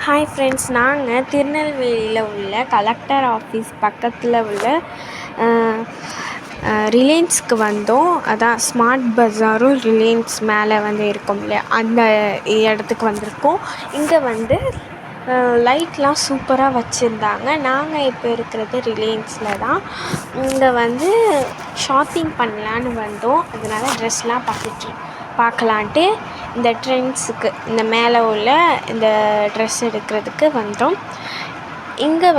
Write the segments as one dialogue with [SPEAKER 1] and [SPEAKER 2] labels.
[SPEAKER 1] Hi friends, நாங்கள் திருநெல்வேலியில் உள்ள கலெக்டர் ஆஃபீஸ் பக்கத்தில் உள்ள ரிலையன்ஸ்க்கு வந்தோம். அதான் ஸ்மார்ட் பஸாரும் ரிலையன்ஸ் மேலே இருக்கும் இல்லையா, அந்த இடத்துக்கு வந்திருக்கோம். இங்கே லைட்லாம் சூப்பராக வச்சுருந்தாங்க. நாங்கள் இப்போ இருக்கிறது ரிலையன்ஸில் தான். இங்கே ஷாப்பிங் பண்ணலான்னு வந்தோம். அதனால் ட்ரெஸ்லாம் பார்க்கலான்ட்டு இந்த ட்ரெண்ட்ஸுக்கு இந்த மேலே உள்ள இந்த ட்ரெஸ் எடுக்கிறதுக்கு வந்தோம். இங்கே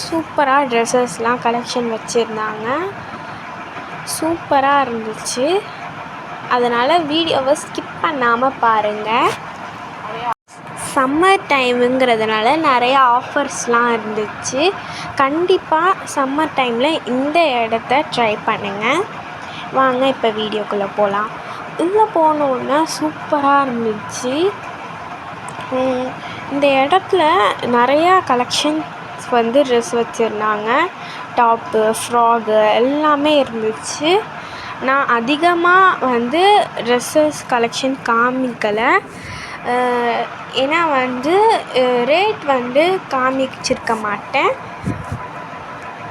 [SPEAKER 1] சூப்பராக ட்ரெஸ்ஸஸ்லாம் கலெக்ஷன் வச்சுருந்தாங்க. சூப்பராக இருந்துச்சு. அதனால் வீடியோவை ஸ்கிப் பண்ணாமல் பாருங்கள். சம்மர் டைமுங்கிறதுனால நிறையா ஆஃபர்ஸ்லாம் இருந்துச்சு. கண்டிப்பாக சம்மர் டைமில் இந்த இடத்த ட்ரை பண்ணுங்கள். வாங்க இப்போ வீடியோக்குள்ளே போகலாம். உள்ளே போனோன்னா சூப்பராக இருந்துச்சு. இந்த இடத்துல நிறையா கலெக்ஷன்ஸ் ட்ரெஸ் வச்சுருந்தாங்க. டாப்பு, ஃப்ராகு எல்லாமே இருந்துச்சு. நான் அதிகமாக ட்ரெஸ்ஸஸ் கலெக்ஷன் காமிக்கலை. ஏன்னா ரேட் காமிச்சிருக்க மாட்டேன்.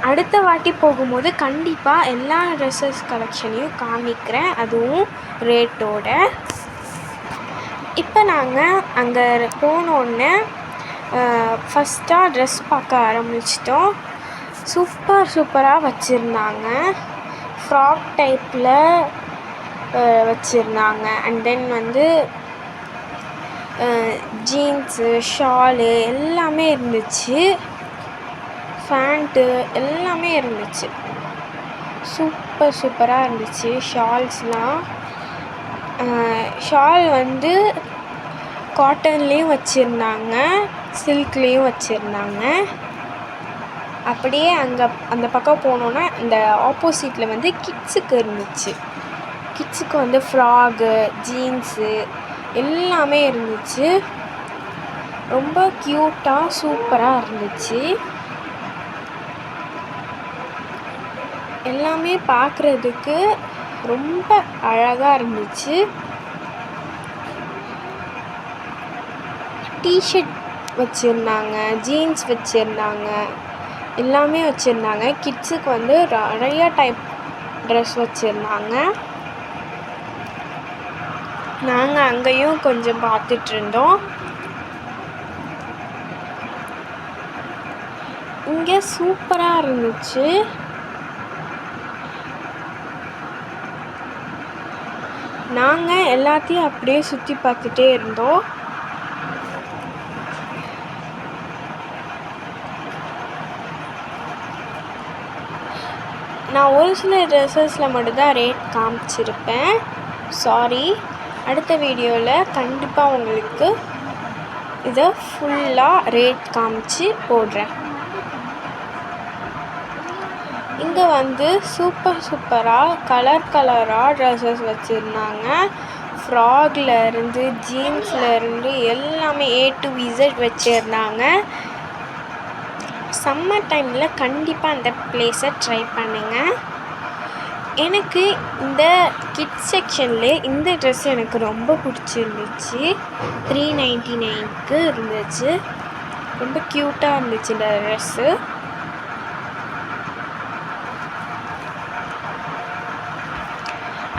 [SPEAKER 1] அடுத்த வாட்டி போகும்போது கண்டிப்பாக எல்லா ட்ரெஸ்ஸஸ் கலெக்ஷனையும் காமிக்கிறேன், அதுவும் ரேட்டோட. இப்போ நாங்கள் அங்கே போனோடனே ஃபஸ்ட்டாக ட்ரெஸ் பார்க்க ஆரம்பிச்சிட்டோம். சூப்பராக வச்சுருந்தாங்க. ஃப்ராக் டைப்பில் வச்சுருந்தாங்க. அண்ட் தென் ஜீன்ஸு, ஷாலு எல்லாமே இருந்துச்சு. ஃபேண்ட்டு எல்லாமே இருந்துச்சு. சூப்பராக இருந்துச்சு. ஷால்ஸ்லாம் ஷால் காட்டன்லேயும் வச்சுருந்தாங்க, சில்க்லேயும் வச்சுருந்தாங்க. அப்படியே அந்த பக்கம் போனோன்னா இந்த ஆப்போசிட்டில் கிட்ஸுக்கு இருந்துச்சு. கிட்ஸுக்கு ஃப்ராகு, ஜீன்ஸு எல்லாமே இருந்துச்சு. ரொம்ப க்யூட்டாக சூப்பராக இருந்துச்சு. எல்லாமே பார்க்குறதுக்கு ரொம்ப அழகாக இருந்துச்சு. டிஷர்ட் வச்சுருந்தாங்க, ஜீன்ஸ் வச்சுருந்தாங்க, எல்லாமே வச்சுருந்தாங்க. கிட்ஸுக்கு நிறைய டைப் ட்ரெஸ் வச்சுருந்தாங்க. நாங்கள் அங்கேயும் கொஞ்சம் பார்த்துட்ருந்தோம். இங்கே சூப்பராக இருந்துச்சு. நாங்கள் எல்லாத்தையும் அப்படியே சுற்றி பார்த்துட்டே இருந்தோம். நான் ஒரு சில ட்ரெஸ்ஸஸில் மட்டும்தான் ரேட் காமிச்சிருப்பேன், சாரி. அடுத்த வீடியோவில் கண்டிப்பாக உங்களுக்கு இதை ஃபுல்லாக ரேட் காமிச்சு போடுறேன். இங்கே சூப்பராக கலராக ட்ரெஸ்ஸஸ் வச்சுருந்தாங்க. ஃப்ராகில் இருந்து ஜீன்ஸில் இருந்து எல்லாமே A to Z வச்சுருந்தாங்க. சம்மர் டைமில் கண்டிப்பாக அந்த பிளேஸை ட்ரை பண்ணுங்கள். எனக்கு இந்த கிட்ஸ் செக்ஷனில் இந்த ட்ரெஸ் எனக்கு ரொம்ப பிடிச்சிருந்துச்சு. 399க்கு இருந்துச்சு. ரொம்ப க்யூட்டாக இருந்துச்சு இந்த ட்ரெஸ்ஸு.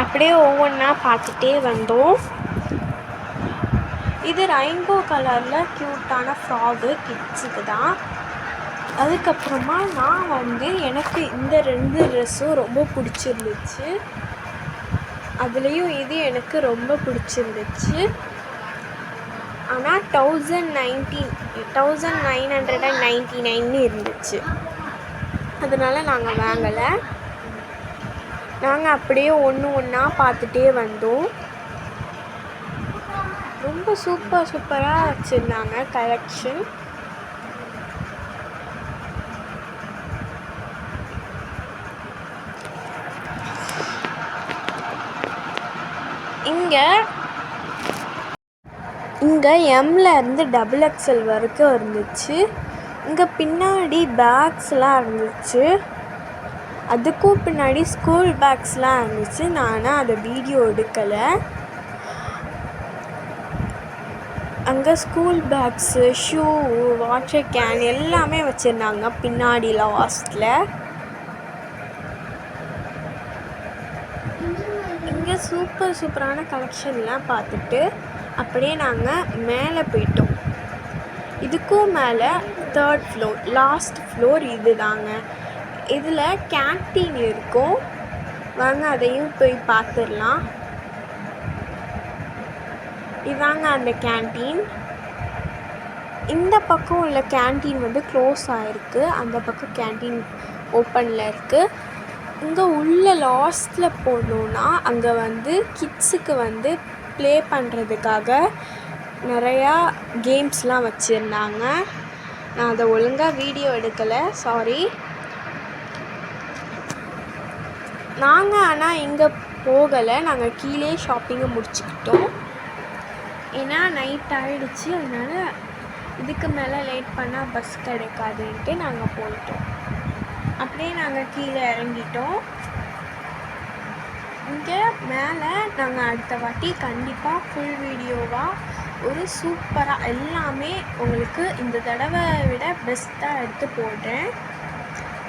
[SPEAKER 1] அப்படியே ஒவ்வொன்றா பார்த்துட்டே வந்தோம். இது ரெயின்போ கலரில் க்யூட்டான ஃப்ராகு கிட்ஸுக்கு தான். அதுக்கப்புறமா நான் எனக்கு இந்த 2 ட்ரெஸ்ஸும் ரொம்ப பிடிச்சிருந்துச்சு. அதுலேயும் இது எனக்கு ரொம்ப பிடிச்சிருந்துச்சு. ஆனால் 1999 இருந்துச்சு. அதனால் நாங்கள் வாங்கலை. நாங்கள் அப்படியே ஒன்றா பார்த்துட்டே வந்தோம். ரொம்ப சூப்பராக வச்சுருந்தாங்க கலெக்ஷன். இங்கே எம்மில் இருந்து XXL வரைக்கும் இருந்துச்சு. இங்கே பின்னாடி பேக்ஸ்லாம் இருந்துச்சு. அதுக்கும் பின்னாடி ஸ்கூல் பேக்ஸ்லாம் இருந்துச்சு. நான் அதை வீடியோ எடுக்கலை. அங்கே school bags, shoe, water can எல்லாமே வச்சுருந்தாங்க பின்னாடி லாஸ்ட்டில். இங்கே சூப்பரான கலெக்ஷன்லாம் பார்த்துட்டு அப்படியே நாங்கள் மேலே போயிட்டோம். இதுக்கும் மேலே 3rd ஃப்ளோர், லாஸ்ட் ஃப்ளோர் இது தாங்க. இதில் கேன்டீன் இருக்கும். வாங்க அதையும் போய் பார்த்துடலாம். இதாங்க அந்த கேன்டீன். இந்த பக்கம் உள்ள கேன்டீன் வந்து க்ளோஸ் ஆகிருக்கு, அந்த பக்கம் கேன்டீன் ஓப்பனில் இருக்குது. இங்கே உள்ள லாஸ்ட்டில் போனோன்னா அங்கே வந்து கிட்ஸுக்கு வந்து ப்ளே பண்ணுறதுக்காக நிறையா கேம்ஸ்லாம் வச்சுருந்தாங்க. நான் அதை ஒழுங்காக வீடியோ எடுக்கலை, சாரி. நாங்கள் ஆனால் இங்கே போகலை, நாங்கள் கீழே ஷாப்பிங்கை முடிச்சுக்கிட்டோம். ஏன்னா நைட் ஆகிடுச்சு, அதனால் இதுக்கு மேலே லேட் பண்ணால் பஸ் கிடைக்காதுன்ட்டு நாங்கள் போயிட்டோம். அப்படியே நாங்கள் கீழே இறங்கிட்டோம். இங்கே மேலே நாங்கள் அடுத்த வாட்டி கண்டிப்பாக ஃபுல் வீடியோவாக ஒரு சூப்பராக எல்லாமே உங்களுக்கு இந்த தடவை விட பெஸ்ட்டாக எடுத்து போடுறேன்.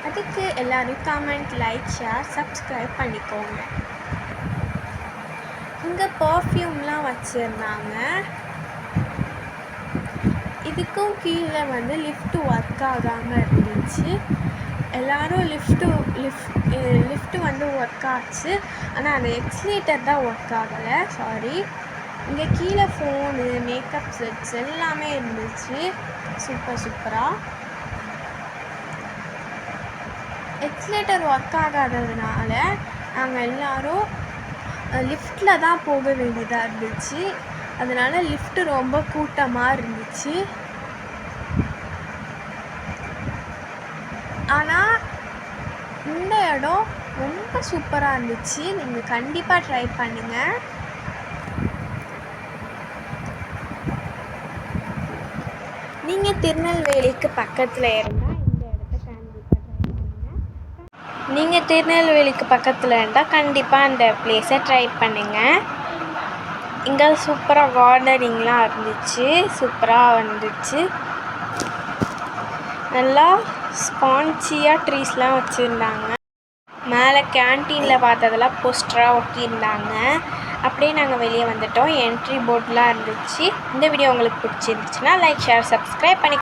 [SPEAKER 1] அதுக்கு எல்லோரும் கமெண்ட், லைக், ஷேர், சப்ஸ்கிரைப் பண்ணிக்கோங்க. இங்கே பர்ஃப்யூம்லாம் வச்சுருந்தாங்க. இதுக்கும் கீழே வந்து லிஃப்ட்டு ஒர்க் ஆகாமல் இருந்துச்சு. எல்லோரும் லிஃப்ட்டு வந்து ஒர்க் ஆச்சு, ஆனால் அந்த எக்ஸ்லேட்டர் தான் ஒர்க் ஆகலை, சாரி. இங்கே கீழே ஃபோனு, மேக்கப் செட்ஸ் எல்லாமே இருந்துச்சு சூப்பராக. எக்ஸ்லேட்டர் ஒர்க் ஆகாததுனால நாங்கள் எல்லோரும் லிஃப்ட்டில் தான் போக வேண்டியதாக இருந்துச்சு. அதனால் லிஃப்ட்டு ரொம்ப கூட்டமாக இருந்துச்சு. ஆனால் இந்த இடம் ரொம்ப சூப்பராக இருந்துச்சு. நீங்கள் கண்டிப்பாக ட்ரை பண்ணுங்கள். நீங்கள் திருநெல்வேலிக்கு பக்கத்தில் இருந்தால் இந்த இடத்த கண்டிப்பாக ட்ரை பண்ணுங்கள். நீங்கள் திருநெல்வேலிக்கு பக்கத்தில் இருந்தால் கண்டிப்பாக அந்த பிளேஸை ட்ரை பண்ணுங்கள். இங்கே சூப்பராக கார்டனிங்லாம் இருந்துச்சு, சூப்பராக வந்துச்சு. நல்லா ஸ்பான்ச்சியாக ட்ரீஸ்லாம் வச்சுருந்தாங்க. மேலே கேன்டீனில் பார்த்ததெல்லாம் போஸ்டராக ஒட்டியிருந்தாங்க. அப்படியே நாங்கள் வெளியே வந்துட்டோம். என்ட்ரி போர்ட்லாம் இருந்துச்சு. இந்த வீடியோ உங்களுக்கு பிடிச்சிருந்துச்சுன்னா லைக், ஷேர், சப்ஸ்கிரைப் பண்ணி